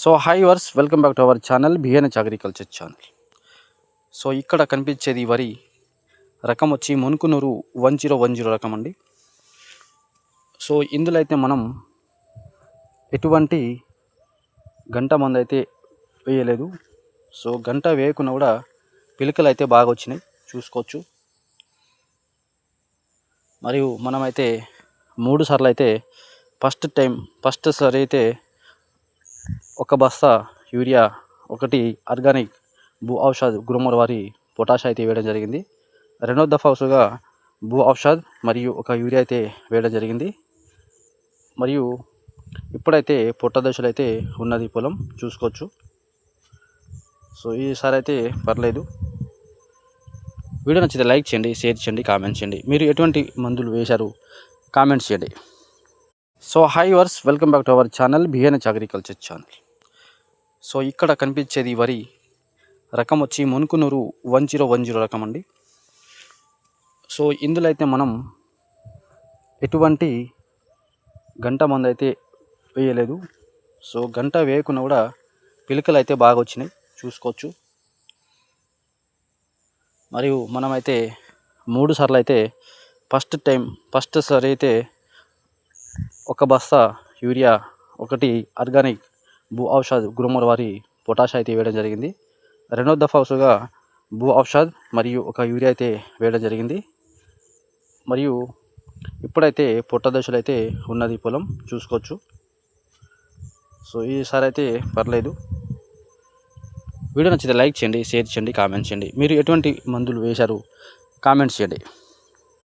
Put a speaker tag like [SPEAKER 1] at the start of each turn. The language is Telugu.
[SPEAKER 1] So hi viewers, welcome back to our channel BNH agriculture channel. So ఇక్కడ కనిపించేది వరి రకం వచ్చి మునుకునూరు 1010 రకం అండి. సో ఇందులో అయితే మనం ఎటువంటి గంట మందు అయితే వేయలేదు. సో గంట వేయకుండా కూడా పిలకలు అయితే బాగా వచ్చినాయి చూసుకోవచ్చు. మరియు మనమైతే 3 సార్లు అయితే ఫస్ట్ సారి అయితే ఒక బస్తా యూరియా, ఒకటి ఆర్గానిక్ భూ ఔషధ్ గ్రోమర్ వారి పొటాష్ అయితే వేయడం జరిగింది. రెండో దఫాసుగా భూ ఔషధ్ మరియు ఒక యూరియా అయితే వేయడం జరిగింది. మరియు ఇప్పుడైతే పొట్ట దశలు అయితే ఉన్నది పొలం చూసుకోవచ్చు. సో ఈసారి అయితే పర్లేదు. వీడియో నచ్చితే లైక్ చేయండి, షేర్ చేయండి, కామెంట్ చేయండి. మీరు ఎటువంటి మందులు వేశారు కామెంట్స్ చేయండి. So hi viewers, welcome back to our channel BNH agriculture channel. So ఇక్కడ కనిపించేది వరి రకం వచ్చి మునుకునూరు 1010 రకం అండి. సో ఇందులో అయితే మనం ఎటువంటి గంట మందు అయితే వేయలేదు. సో గంట వేయకుండా కూడా పిలకలు అయితే బాగా వచ్చినాయి చూసుకోవచ్చు. మరియు మనమైతే 3 సార్లు అయితే ఫస్ట్ సారి అయితే ఒక బస్తా యూరియా, ఒకటి ఆర్గానిక్ భూ ఔషధ్ గ్రోమర్ వారి పొటాష్ అయితే వేయడం జరిగింది. రెండో దఫాసుగా భూ ఔషధ్ మరియు ఒక యూరియా అయితే వేయడం జరిగింది. మరియు ఇప్పుడైతే పొట్ట దశలు అయితే ఉన్నది పొలం చూసుకోవచ్చు. సో ఈసారి అయితే పర్లేదు. వీడియో నచ్చితే లైక్ చేయండి, షేర్ చేయండి, కామెంట్ చేయండి. మీరు ఎటువంటి మందులు వేశారు కామెంట్స్ చేయండి.